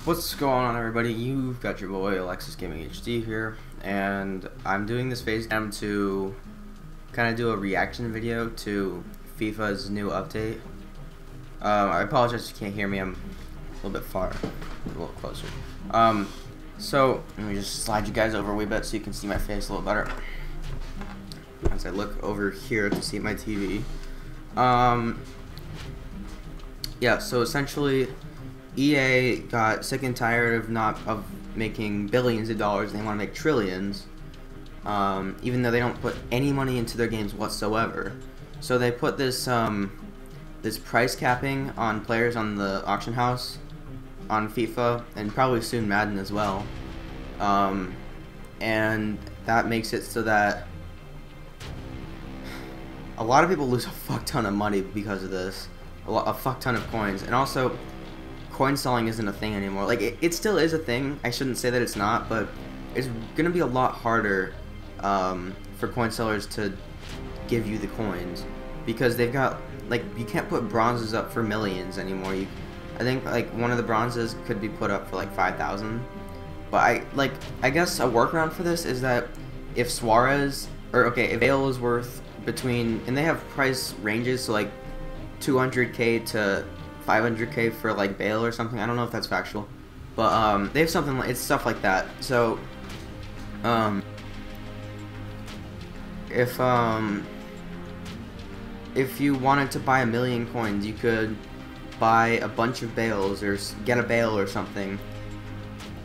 What's going on, everybody? You've got your boy Alexis Gaming HD here, and I'm doing this Facecam to kind of do a reaction video to FIFA's new update. I apologize if you can't hear me. I'm a little bit far, a little closer. So let me just slide you guys over a wee bit so you can see my face a little better as I look over here to see my TV. Yeah. So essentially, EA got sick and tired of making billions of dollars. They want to make trillions, even though they don't put any money into their games whatsoever. So they put this this price capping on players on the auction house on FIFA, and probably soon Madden as well. And that makes it so that a lot of people lose a fuck ton of money because of this, a fuck ton of coins, and also coin selling isn't a thing anymore. Like, it still is a thing. I shouldn't say that it's not, but it's gonna be a lot harder for coin sellers to give you the coins, because they've got, like, you can't put bronzes up for millions anymore. I think like one of the bronzes could be put up for like 5,000. But I guess a workaround for this is that if Suarez, or if Bale is worth between, and they have price ranges, so like 200k to 500k for like Bale or something. I don't know if that's factual, but they have something like, it's stuff like that. So if you wanted to buy 1,000,000 coins, you could buy a bunch of Bales or get a Bale or something,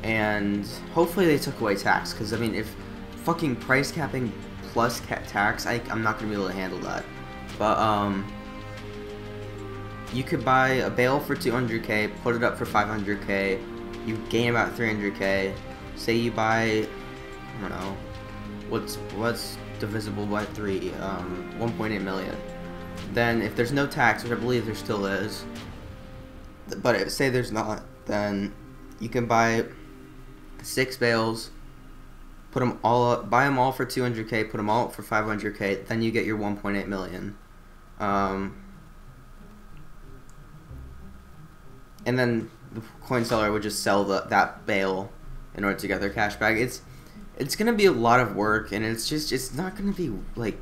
and hopefully they took away tax, because I mean, if fucking price capping plus tax, I'm not gonna be able to handle that. But you could buy a Bale for 200k, put it up for 500k, you gain about 300k. Say you buy, I don't know, what's divisible by 3, 1.8 million. Then if there's no tax, which I believe there still is, but say there's not, then you can buy 6 Bales, put them all up, buy them all for 200k, put them all up for 500k, then you get your 1.8 million. And then the coin seller would just sell that Bale in order to get their cash back. It's gonna be a lot of work, and it's not gonna be like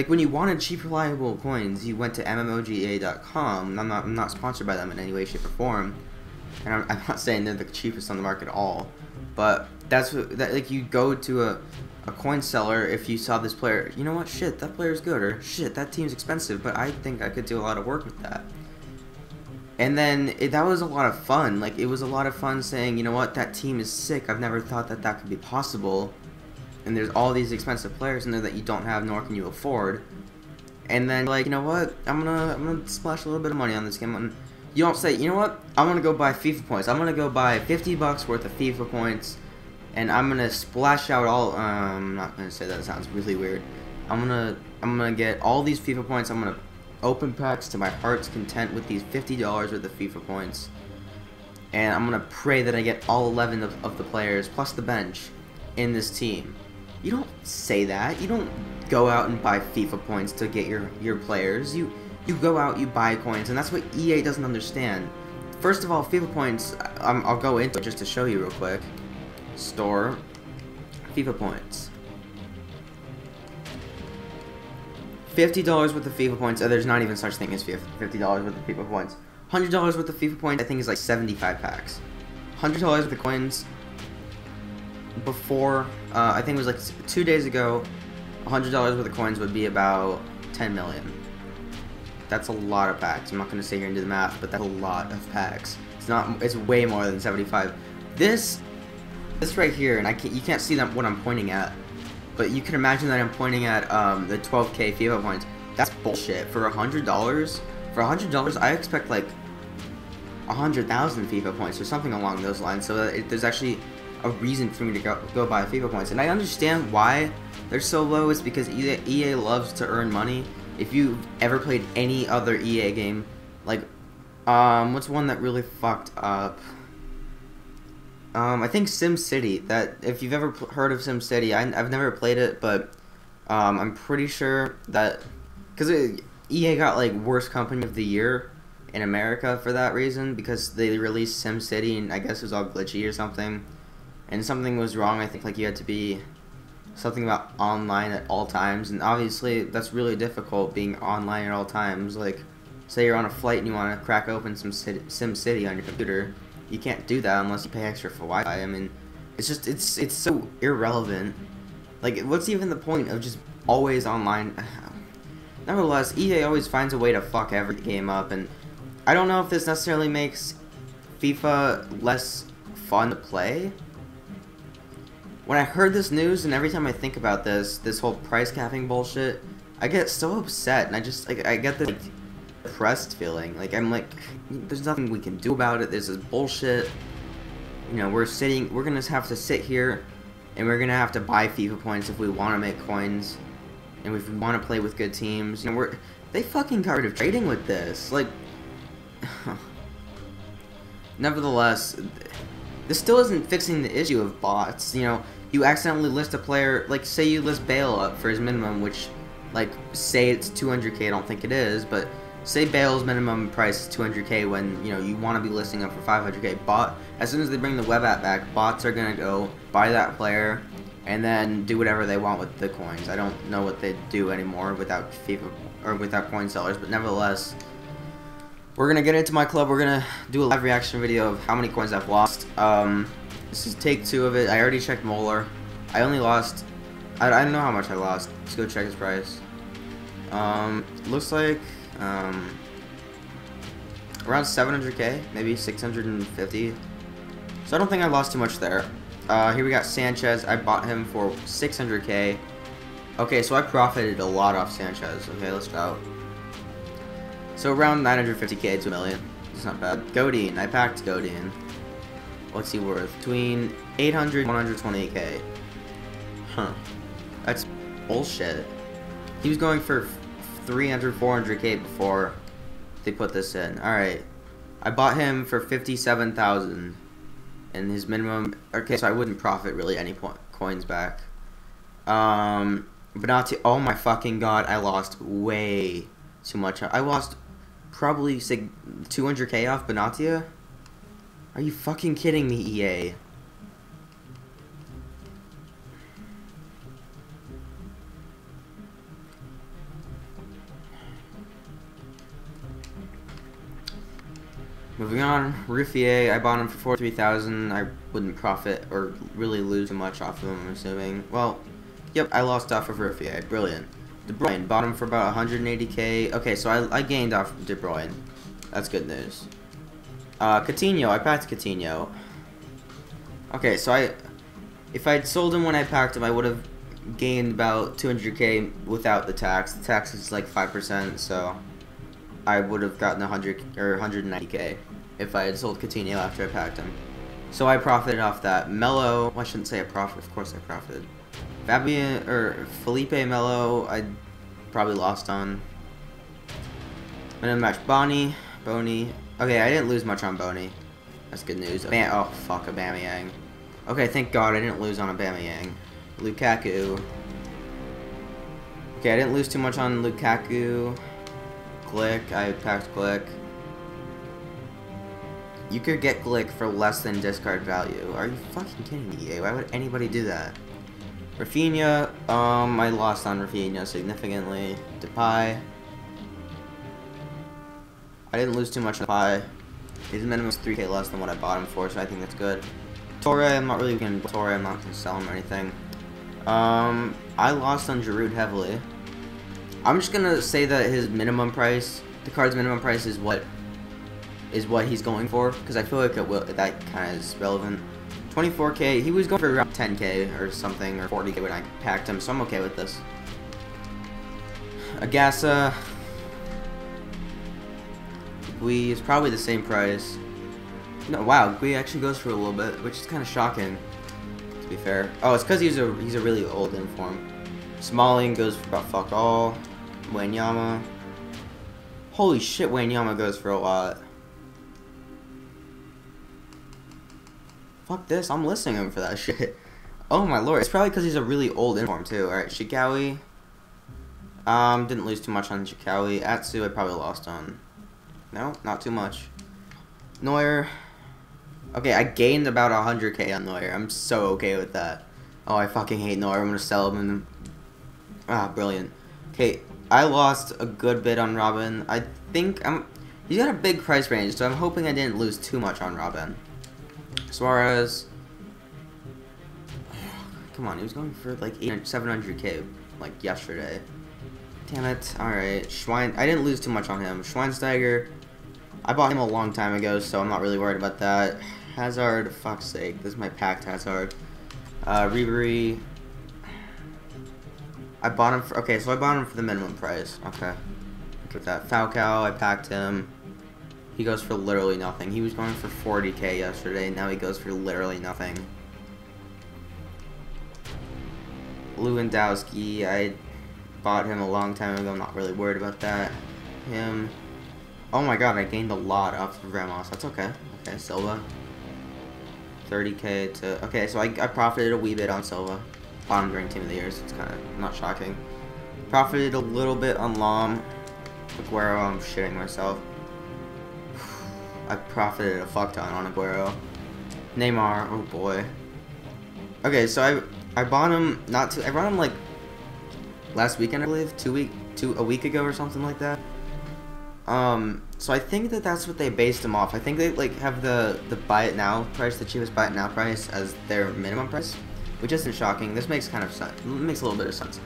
when you wanted cheap, reliable coins, you went to MMOGA.com. I'm not sponsored by them in any way, shape, or form, and I'm not saying they're the cheapest on the market at all. But that's like, you go to a coin seller if you saw this player. You know what? Shit, that player's good, or shit, that team's expensive, but I think I could do a lot of work with that. And then that was a lot of fun. Like, it was a lot of fun saying, you know what, that team is sick. I've never thought that could be possible. And there's all these expensive players in there that you don't have, nor can you afford. And then, like, you know what, I'm gonna splash a little bit of money on this game. And you don't say, you know what, I'm gonna go buy FIFA points. I'm gonna go buy 50 bucks worth of FIFA points, and I'm gonna splash out all. I'm not gonna say that. It sounds really weird. I'm gonna get all these FIFA points. I'm gonna open packs to my heart's content with these $50 worth of FIFA points, and I'm gonna pray that I get all 11 of the players plus the bench in this team. You don't say that. You don't go out and buy FIFA points to get your players. You go out, you buy coins, and that's what EA doesn't understand. First of all, FIFA points, I'll go into it just to show you real quick. Store FIFA points. $50 worth of FIFA points. There's not even such thing as $50 worth of FIFA points. $100 worth of FIFA points, I think, is like 75 packs. $100 worth of coins. Before, I think it was like 2 days ago, $100 worth of coins would be about 10 million. That's a lot of packs. I'm not going to sit here and do the math, but that's a lot of packs. It's way more than 75. This right here, and you can't see that what I'm pointing at, but you can imagine that I'm pointing at the 12k FIFA points. That's bullshit. For $100, I expect like 100,000 FIFA points or something along those lines, so that there's actually a reason for me to go buy FIFA points. And I understand why they're so low. It's because EA loves to earn money. If you've ever played any other EA game, like what's one that really fucked up? I think SimCity. That, if you've ever heard of SimCity, I've never played it, but I'm pretty sure that, because EA got like worst company of the year, in America for that reason, because they released SimCity and I guess it was all glitchy or something, and something was wrong. I think like you had to be something about online at all times, and obviously that's really difficult being online at all times. Like, say you're on a flight and you want to crack open some SimCity on your computer, you can't do that unless you pay extra for Wi-Fi. I mean, it's just it's so irrelevant. Like, what's even the point of just always online? Nevertheless, EA always finds a way to fuck every game up, and I don't know if this necessarily makes FIFA less fun to play. When I heard this news, and every time I think about this whole price capping bullshit, I get so upset, and I just, like, I get this, like, depressed feeling. Like, I'm like, there's nothing we can do about it. This is bullshit. You know, we're gonna have to sit here, and we're gonna have to buy FIFA points if we want to make coins, and if we want to play with good teams. You know, they fucking got rid of trading with this. Like, nevertheless, this still isn't fixing the issue of bots. You know, you accidentally list a player, like, say you list Bale up for his minimum, which, like, say it's 200k, I don't think it is, but say Bale's minimum price is 200k when, you know, you want to be listing up for 500k. As soon as they bring the web app back, bots are going to go buy that player and then do whatever they want with the coins. I don't know what they do anymore without FIFA or without coin sellers, but nevertheless, we're going to get into my club. We're going to do a live reaction video of how many coins I've lost. This is take 2 of it. I already checked Molar. I only lost, I don't know how much I lost. Let's go check his price. Looks like around 700k, maybe 650. So I don't think I lost too much there. Here we got Sanchez. I bought him for 600k. Okay, so I profited a lot off Sanchez. Okay, let's go. So around 950k to $1 million. It's not bad. Godin. I packed Godin. What's he worth? Between 800 and 120k. Huh. That's bullshit. He was going for 300, 400k before they put this in. Alright. I bought him for 57,000. And his minimum... Okay, so I wouldn't profit really any coins back. Benatti... Oh my fucking god, I lost way too much. I lost probably, say, 200k off Benatia? Are you fucking kidding me, EA? Moving on, Ruffier, I bought him for 43,000. I wouldn't profit or really lose too much off of him, I'm assuming. Well, yep, I lost off of Ruffier. Brilliant. De Bruyne, bought him for about 180k. Okay, so I gained off De Bruyne. That's good news. Coutinho, I packed Coutinho. Okay, so if I'd sold him when I packed him, I would have gained about 200k without the tax. The tax is like 5%, so I would have gotten 100 or 190k if I had sold Coutinho after I packed him. So I profited off that. Melo, well, I shouldn't say I profited. Of course I profited. Fabian or Felipe Melo, I probably lost on. And then match Boni. Okay, I didn't lose much on Boni. That's good news. Oh fuck, Aubameyang. Okay, thank God I didn't lose on Aubameyang. Lukaku. Okay, I didn't lose too much on Lukaku. Glick, I packed Glick. You could get Glick for less than discard value. Are you fucking kidding me, EA? Why would anybody do that? Rafinha, I lost on Rafinha significantly. Depay. I didn't lose too much on Depay. His minimum is 3k less than what I bought him for, so I think that's good. Torre, I'm not really gonna Torre, I'm not gonna sell him or anything. I lost on Giroud heavily. I'm just gonna say that his minimum price, the card's minimum price, is what he's going for, because I feel like that kind of is relevant. 24k, he was going for around 10k or something, or 40k when I packed him, so I'm okay with this. Agassa, Gui is probably the same price. No, wow, Gui actually goes for a little bit, which is kind of shocking, to be fair. Oh, it's because he's a really old inform. Smalling goes for about fuck all. Wanyama. Holy shit, Wanyama goes for a lot. Fuck this, I'm listing him for that shit. Oh my lord, it's probably because he's a really old inform too. Alright, Shikawi. Didn't lose too much on Shikawi. Atsu I probably lost on. No, not too much. Neuer. Okay, I gained about 100k on Neuer. I'm so okay with that. Oh, I fucking hate Neuer. I'm gonna sell him. Ah, brilliant. Okay, I lost a good bit on Robin. I think he's got a big price range, so I'm hoping I didn't lose too much on Robin. Suarez. Come on, he was going for like 700k like yesterday. Damn it. Alright. I didn't lose too much on him. Schweinsteiger. I bought him a long time ago, so I'm not really worried about that. Hazard, fuck's sake. This is my packed Hazard. Ribery. I bought him for, okay, so I bought him for the minimum price. Okay. With that. Falcao, I packed him. He goes for literally nothing. He was going for 40k yesterday, now he goes for literally nothing. Lewandowski, I bought him a long time ago, I'm not really worried about that. Him. Oh my god, I gained a lot off of Ramos. That's okay. Okay, Silva. 30k to... Okay, so I profited a wee bit on Silva. Bought him during Team of the Year, so it's kind of not shocking. Profited a little bit on Lom. Aguero, I'm shitting myself. I profited a fuck ton on Aguero. Neymar, oh boy. Okay, so I bought him I bought him like last weekend, I believe, a week ago or something like that. So I think that's what they based him off. I think they like have the buy it now price, the cheapest buy it now price as their minimum price, which isn't shocking. This makes kind of sense. It makes a little bit of sense.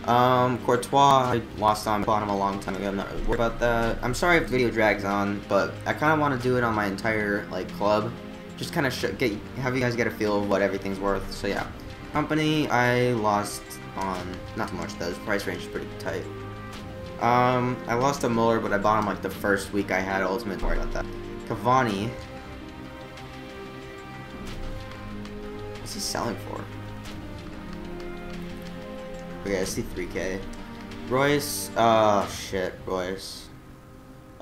Courtois, I lost on, bought him a long time ago. I'm not really worried about that. I'm sorry if the video drags on, but I kind of want to do it on my entire like club, just kind of have you guys get a feel of what everything's worth. So yeah, company I lost on not too much though. His price range is pretty tight. I lost to Muller, but I bought him like the first week I had Ultimate. Don't worry about that. Cavani. What's he selling for? Okay, I see 3k. Royce. Oh shit, Royce.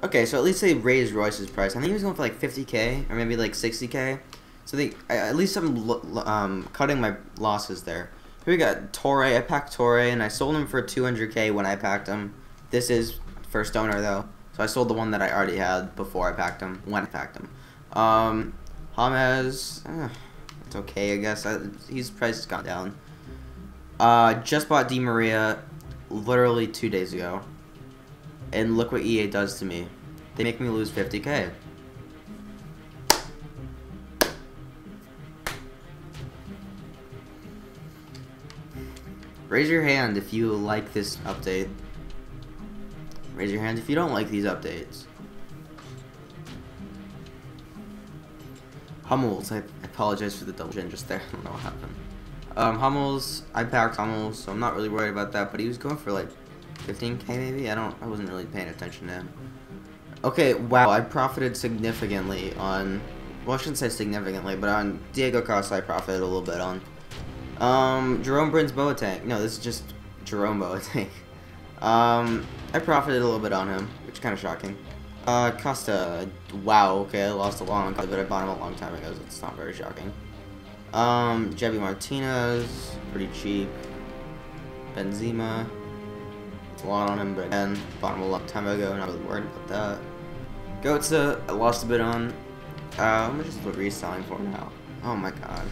Okay, so at least they raised Royce's price. I think he was going for like 50k or maybe like 60k. So at least I'm cutting my losses there. Here we got Torre. I packed Torre and I sold him for 200k when I packed him. This is first owner though, so I sold the one that I already had before I packed him, when I packed him. James, it's okay I guess, his price has gone down. Just bought Di Maria literally 2 days ago, and look what EA does to me. They make me lose 50k. Raise your hand if you like this update. Raise your hand if you don't like these updates. Hummels, I apologize for the double chin just there. I don't know what happened. Hummels, I packed Hummels, so I'm not really worried about that, but he was going for like 15k maybe? I wasn't really paying attention to him. Okay, wow, I profited significantly on, well, I shouldn't say significantly, but on Diego Costa I profited a little bit on. Jerome Brins Boateng. No, this is just Jerome Boateng. I profited a little bit on him, which is kind of shocking. Costa, wow, okay, I lost a long time, but I bought him a long time ago, so it's not very shocking. Javi Martinez, pretty cheap. Benzema, it's a lot on him, but again, bought him a long time ago, not really worried about that. Goetze, I lost a bit on. I'm gonna just reselling for now. Oh my god.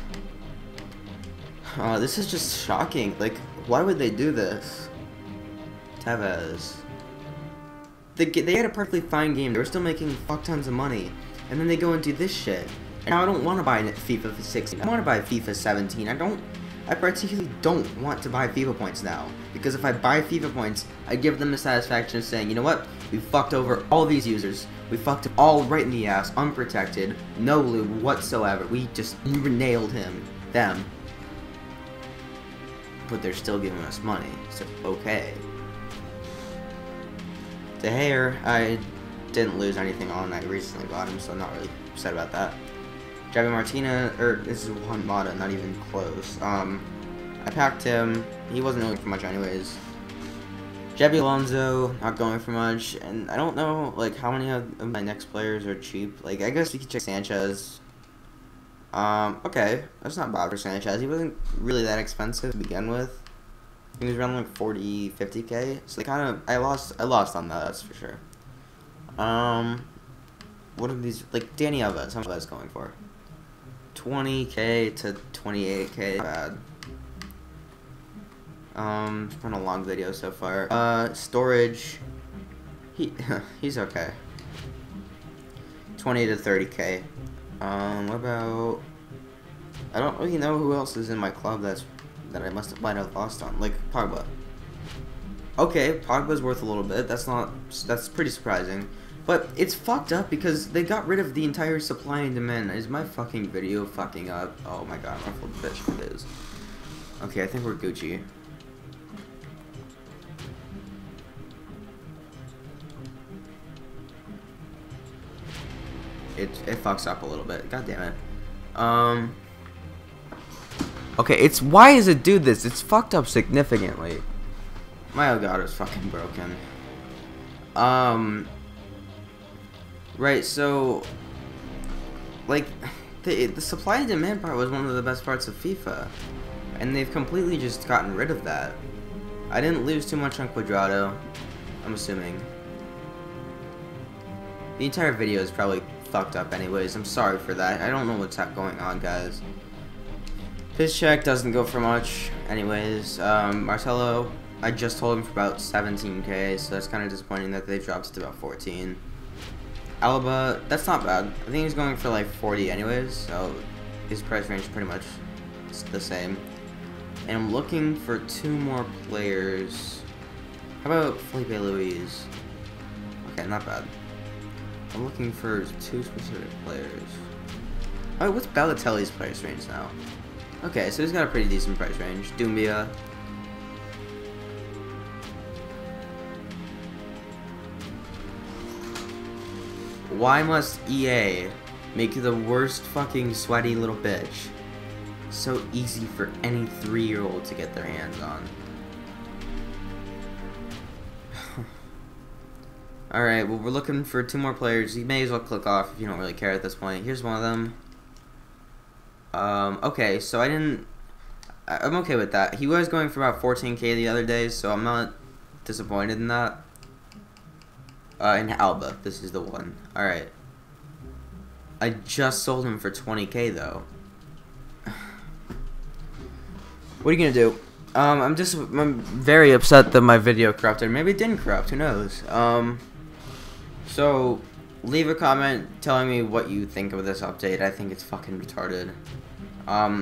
This is just shocking. Like, why would they do this? Tevez. They had a perfectly fine game. They were still making fuck tons of money. And then they go and do this shit. And now I don't want to buy FIFA 16. I want to buy FIFA 17. I particularly don't want to buy FIFA points now. Because if I buy FIFA points, I give them the satisfaction of saying, you know what? We fucked over all these users. We fucked them all right in the ass, unprotected, no lube whatsoever. We just nailed them. But they're still giving us money, so okay. De Gea, I didn't lose anything on. I recently bought him, so I'm not really upset about that. Javi Martinez, this is one Mata, not even close. I packed him. He wasn't really for much anyways. Javi Alonso, not going for much. And I don't know, like, how many of my next players are cheap. Like, I guess we could check Sanchez. Okay, that's not bad for Sanchez. He wasn't really that expensive to begin with. He was around like 40, 50k. So they I lost on that, that's for sure. What are these, like, Danny Alves, how much is going for? 20k to 28k, not bad. It's been a long video so far. Storage, he's okay. 20 to 30k. What about, I don't really know who else is in my club that I might have lost on, like Pogba. Okay, Pogba's worth a little bit. That's pretty surprising. But it's fucked up because they got rid of the entire supply and demand. Is my fucking video fucking up? Oh my god, I'm a full bitch it is. Okay, I think we're Gucci. It fucks up a little bit. God damn it. Okay, it's, why does it do this? It's fucked up significantly. My Elgato is fucking broken. Right, so, like, the supply and demand part was one of the best parts of FIFA, and they've completely just gotten rid of that. I didn't lose too much on Quadrado, I'm assuming. The entire video is probably fucked up anyways, I'm sorry for that. I don't know what's going on, guys. His check doesn't go for much, anyways. Marcelo, I just told him for about 17k, so that's kind of disappointing that they dropped it to about 14. Alaba, that's not bad. I think he's going for like 40 anyways, so his price range is pretty much the same. And I'm looking for 2 more players. How about Felipe Luis? Okay, not bad. I'm looking for 2 specific players. Oh, what's Balotelli's price range now? Okay, so he's got a pretty decent price range. Doumbia. Why must EA make the worst fucking sweaty little bitch so easy for any 3-year-old to get their hands on? Alright, well, we're looking for 2 more players. You may as well click off if you don't really care at this point. Here's one of them. Okay, so I'm okay with that. He was going for about 14k the other day, so I'm not disappointed in that. In Alba, this is the one. Alright. I just sold him for 20k though. What are you gonna do? I'm very upset that my video corrupted. Maybe it didn't corrupt, who knows? So leave a comment telling me what you think of this update. I think it's fucking retarded.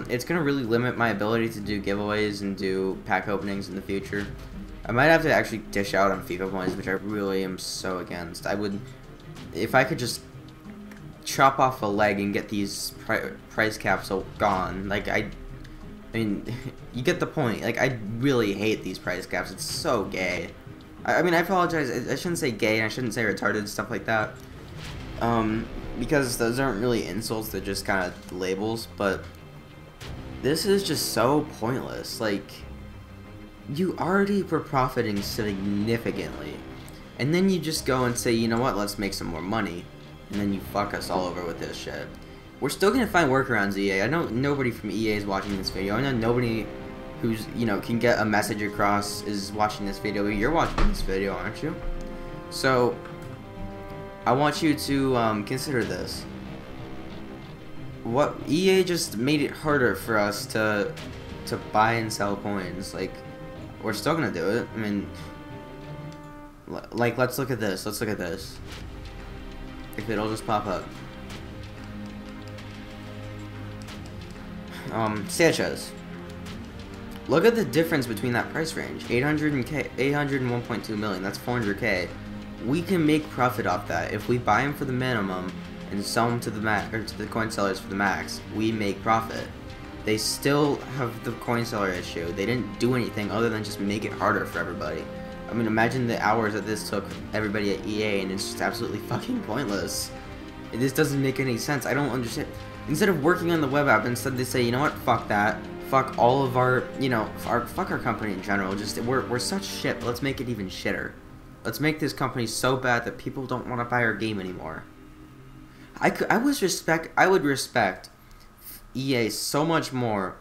It's gonna really limit my ability to do giveaways and do pack openings in the future. I might have to actually dish out on FIFA points, which I really am so against. I would, if I could just chop off a leg and get these price caps gone. Like, I mean, you get the point. Like, I really hate these price caps. It's so gay. I mean, I apologize. I shouldn't say gay, and I shouldn't say retarded, stuff like that. Because those aren't really insults. They're just kind of labels. But this is just so pointless. Like, you already were profiting significantly, and then you just go and say, you know what, let's make some more money, and then you fuck us all over with this shit. We're still gonna find workarounds, EA. I know nobody from EA is watching this video. I know nobody who's, you know, can get a message across is watching this video. You're watching this video, aren't you? So I want you to consider this. What EA just made it harder for us to buy and sell coins. Like, we're still gonna do it. I mean, like, let's look at this. Let's look at this. If it'll just pop up. Sanchez. Look at the difference between that price range. 801.2 million. That's 400k. We can make profit off that if we buy them for the minimum and sell them to the max, or to the coin sellers for the max. We make profit. They still have the coin seller issue. They didn't do anything other than just make it harder for everybody. I mean, imagine the hours that this took everybody at EA, and it's just absolutely fucking pointless. This doesn't make any sense. I don't understand. Instead of working on the web app, instead they say, you know what, fuck that. Fuck all of our, you know, fuck our company in general. Just, we're such shit, but let's make it even shitter. Let's make this company so bad that people don't want to buy our game anymore. I would respect EA so much more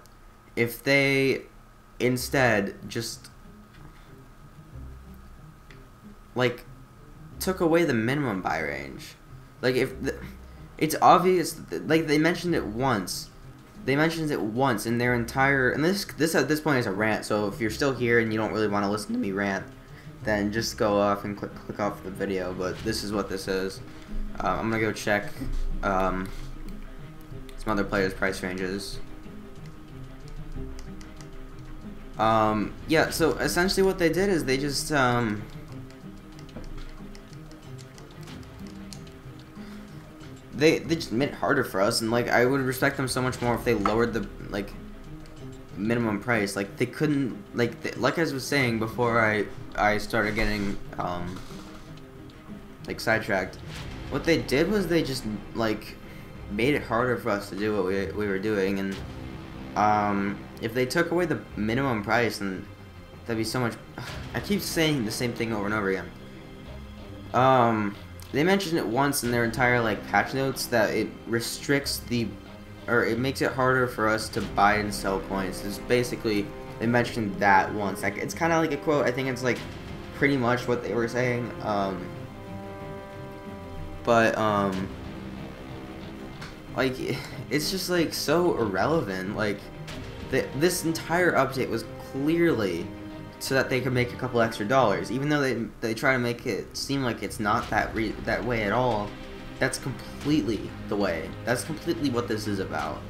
if they instead just, like, took away the minimum buy range. Like, it's obvious, like, they mentioned it once. They mentioned it once in their entire, and this at this point is a rant, so if you're still here and you don't really want to listen to me rant, then just go off and click off the video, but this is what this is. I'm gonna go check some other players' price ranges. Yeah, so essentially what they did is they just, they just made it harder for us, and like I would respect them so much more if they lowered the like minimum price. Like they couldn't, like I was saying before I started getting like sidetracked. What they did was they just like made it harder for us to do what we were doing, and if they took away the minimum price, then that'd be so much. I keep saying the same thing over and over again. They mentioned it once in their entire like patch notes that it restricts or it makes it harder for us to buy and sell coins. It's basically, they mentioned that once. Like it's kind of like a quote. I think it's like pretty much what they were saying. Like it's just like so irrelevant. Like this entire update was clearly so that they could make a couple extra dollars, even though they try to make it seem like it's not that way at all. That's completely the way. That's completely what this is about.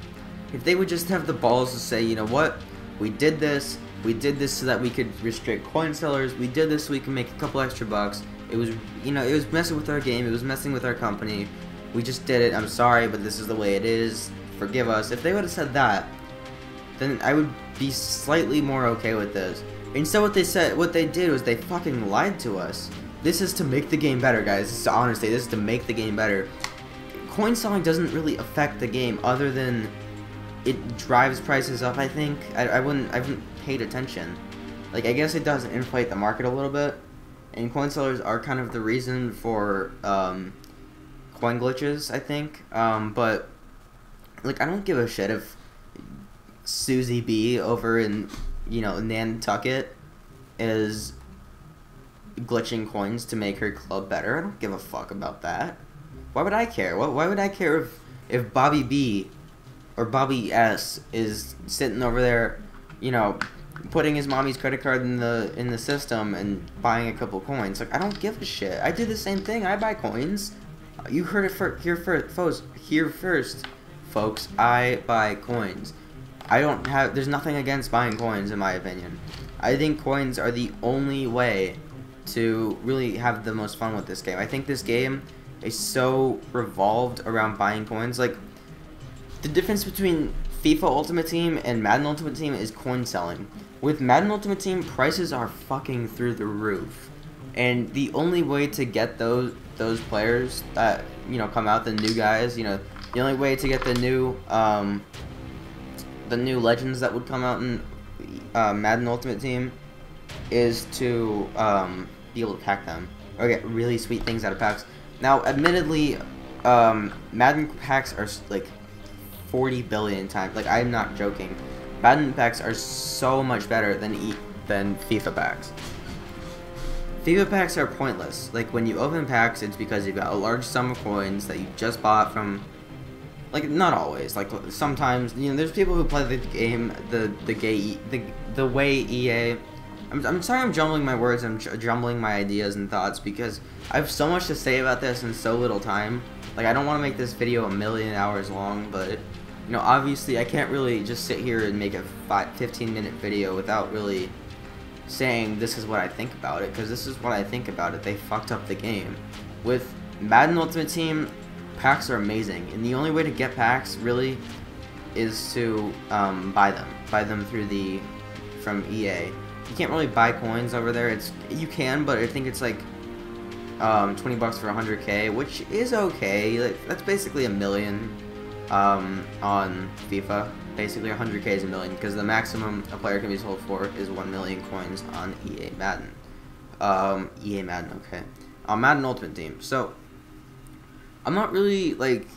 If they would just have the balls to say, you know what, we did this so that we could restrict coin sellers, we did this so we can make a couple extra bucks. It was, you know, it was messing with our game, it was messing with our company. We just did it. I'm sorry, but this is the way it is. Forgive us. If they would have said that, then I would be slightly more okay with this. Instead, what they did was they fucking lied to us. This is to make the game better, guys. This is honestly, this is to make the game better. Coin selling doesn't really affect the game, other than it drives prices up. I think I haven't paid attention. Like I guess it does inflate the market a little bit, and coin sellers are kind of the reason for coin glitches, I think. But like I don't give a shit if Susie B over in, you know, Nantucket is glitching coins to make her club better. I don't give a fuck about that. Why would I care? Why would I care if Bobby B or Bobby S is sitting over there, you know, putting his mommy's credit card in the system and buying a couple coins? Like I don't give a shit. I do the same thing. I buy coins. You heard it here first, folks. I buy coins. There's nothing against buying coins, in my opinion. I think coins are the only way to really have the most fun with this game. I think this game is so revolved around buying coins. Like, the difference between FIFA Ultimate Team and Madden Ultimate Team is coin selling. With Madden Ultimate Team, prices are fucking through the roof. And the only way to get those players that, you know, come out, the new guys, you know, the only way to get the new legends that would come out in Madden Ultimate Team is to be able to pack them or get really sweet things out of packs. Now, admittedly, Madden packs are like 40 billion times. Like I'm not joking. Madden packs are so much better than FIFA packs. FIFA packs are pointless. Like when you open packs, it's because you've got a large sum of coins that you just bought from. Like not always. Like sometimes, you know, there's people who play the game the way EA. I'm sorry, I'm jumbling my words. I'm jumbling my ideas and thoughts because I have so much to say about this in so little time. Like I don't want to make this video a million hours long, but you know, obviously I can't really just sit here and make a 15-minute video without really saying this is what I think about it, because this is what I think about it. They fucked up the game. With Madden Ultimate Team, packs are amazing, and the only way to get packs really is to buy them from EA. You can't really buy coins over there. You can, but I think it's like 20 bucks for 100k, which is okay. Like that's basically a million on FIFA. Basically 100k is a million, because the maximum a player can be sold for is 1 million coins on EA Madden. EA Madden, okay. On Madden Ultimate Team. So I'm not really like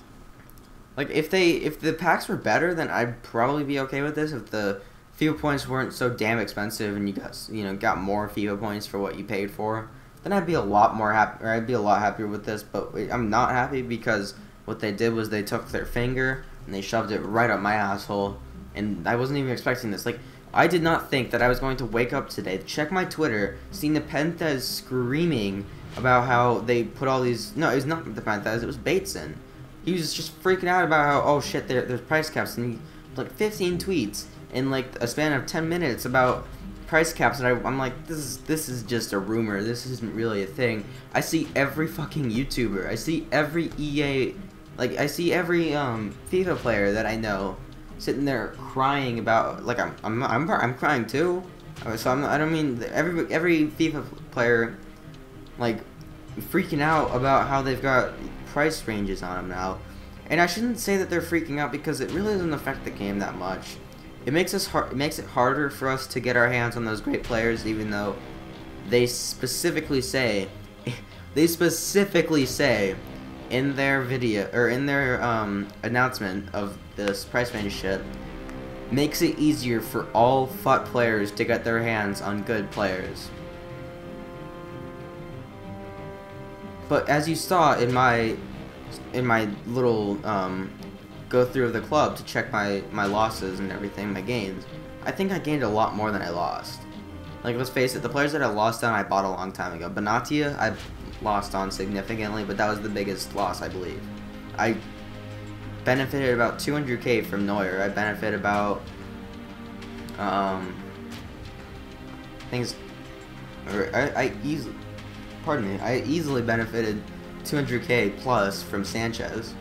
if the packs were better, then I'd probably be okay with this. If the FIFA points weren't so damn expensive and you got more FIFA points for what you paid for, then I'd be a lot more happy, or I'd be a lot happier with this. But I'm not happy because what they did was they took their finger and they shoved it right up my asshole, and I wasn't even expecting this. Like, I did not think that I was going to wake up today, check my Twitter, see Nepenthez screaming about how they put all these. No, it was not Nepenthez, it was Bateson. He was just freaking out about how, oh shit, there's price caps, and he like 15 tweets in like a span of 10 minutes about price caps, and I'm like, this is just a rumor. This isn't really a thing. I see every fucking YouTuber. I see every EA, like I see every FIFA player that I know sitting there crying about, like I'm crying too. So I don't mean every FIFA player like freaking out about how they've got price ranges on them now. And I shouldn't say that they're freaking out because it really doesn't affect the game that much. It makes it harder for us to get our hands on those great players, even though they specifically say in their video, or in their announcement of this price range shit, makes it easier for all FUT players to get their hands on good players. But as you saw in my little go through of the club to check my losses and everything, my gains, I think I gained a lot more than I lost. Like, let's face it, the players that I lost on I bought a long time ago. Benatia I lost on significantly, but that was the biggest loss, I believe. I benefited about 200k from Neuer. I benefited about things, or I easily benefited 200k plus from Sanchez.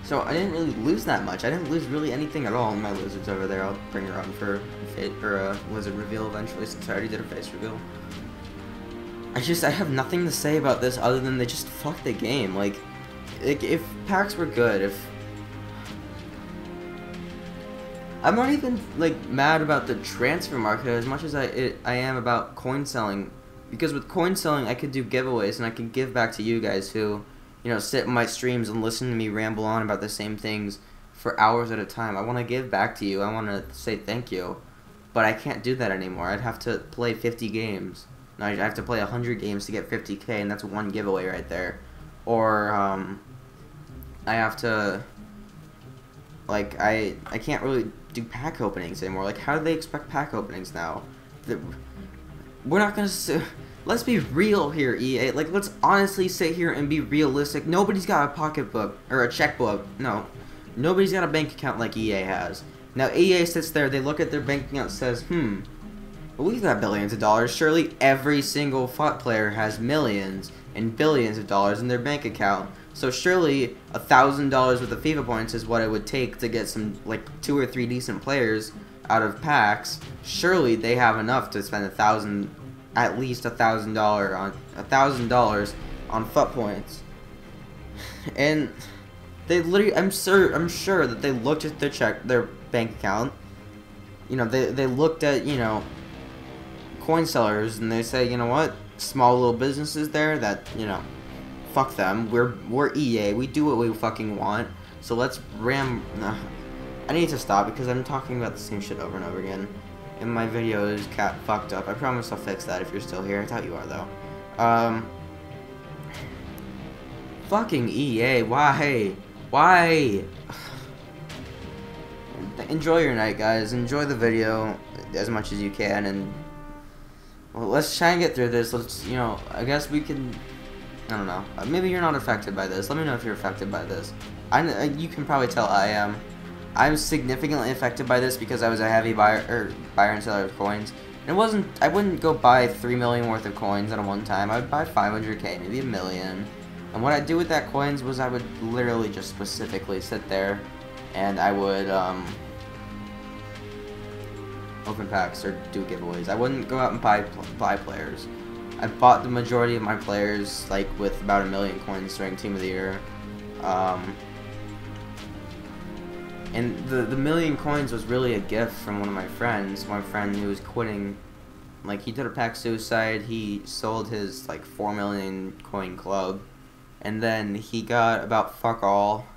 So I didn't really lose that much. I didn't lose really anything at all in my lizards over there. I'll bring her on for a lizard reveal eventually, since I already did a face reveal. I have nothing to say about this other than they just fucked the game. Like if packs were good, if I'm not even like mad about the transfer market as much as I am about coin selling, because with coin selling I could do giveaways and I can give back to you guys who, you know, sit in my streams and listen to me ramble on about the same things for hours at a time. I want to give back to you. I want to say thank you, but I can't do that anymore. I'd have to play 50 games. No, I have to play 100 games to get 50k, and that's one giveaway right there. Or I have to, like, I can't really do pack openings anymore. Like, how do they expect pack openings now? We're not gonna. Let's be real here, EA. Like, let's honestly sit here and be realistic. Nobody's got a pocketbook or a checkbook. No, nobody's got a bank account like EA has. Now EA sits there. They look at their bank account and says, well, we've got billions of dollars. Surely every single FUT player has millions and billions of dollars in their bank account. So surely $1,000 worth of FIFA points is what it would take to get some, like, 2 or 3 decent players out of packs. Surely they have enough to spend at least $1,000 on FUT points. And they literally, I'm sure that they looked at their bank account. You know, they looked at, you know, coin sellers, and they say, you know what, small little businesses there that, you know, fuck them. We're EA. We do what we fucking want. So let's ram. I need to stop because I'm talking about the same shit over and over again. And my video is fucked up. I promise I'll fix that if you're still here. I thought you are though. Fucking EA. Why? Why? Enjoy your night, guys. Enjoy the video as much as you can, and well, let's try and get through this. Let's, you know, I guess we can. I don't know. Maybe you're not affected by this. Let me know if you're affected by this. You can probably tell I am. I'm significantly affected by this because I was a heavy buyer and seller of coins. And I wouldn't go buy 3 million worth of coins at a one time. I would buy 500k, maybe a million. And what I'd do with that coins was I would literally just specifically sit there and I would open packs or do giveaways. I wouldn't go out and buy players. I bought the majority of my players, like, with about 1 million coins during Team of the Year. And the 1 million coins was really a gift from one of my friends. My friend who was quitting, like, he did a pack suicide. He sold his, like, 4 million coin club. And then he got about fuck all.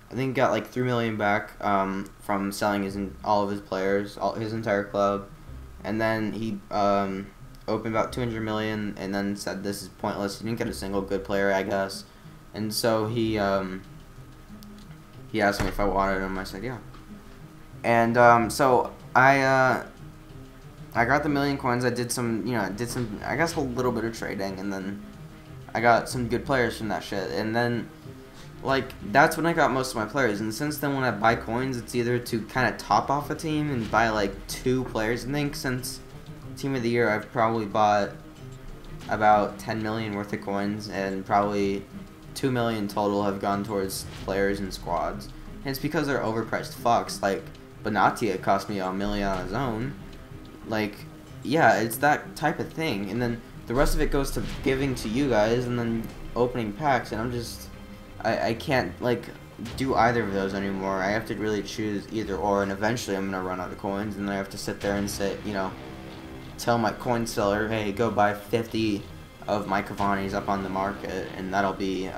I think he got like 3 million back from selling all of his players, his entire club. And then he opened about 200 million, and then said this is pointless. He didn't get a single good player, I guess, and so he asked me if I wanted him. I said yeah, and so I got the million coins. I did some, I guess a little bit of trading, and then I got some good players from that shit, and then. Like, that's when I got most of my players, and since then when I buy coins, it's either to kind of top off a team and buy, like, 2 players. I think since Team of the Year, I've probably bought about 10 million worth of coins, and probably 2 million total have gone towards players and squads. And it's because they're overpriced fucks. Like, Benatia cost me $1 million on his own. Like, yeah, it's that type of thing. And then the rest of it goes to giving to you guys, and then opening packs, and I'm just... I can't, like, do either of those anymore. I have to really choose either or, and eventually I'm going to run out of coins, and then I have to sit there and say, tell my coin seller, hey, go buy 50 of my Cavani's up on the market, and that'll be,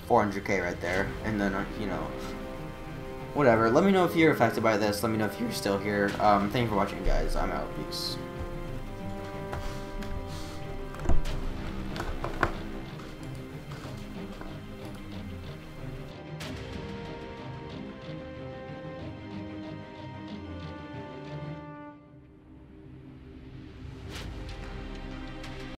400k right there, and then, whatever. Let me know if you're affected by this. Let me know if you're still here. Thank you for watching, guys. I'm out. Peace.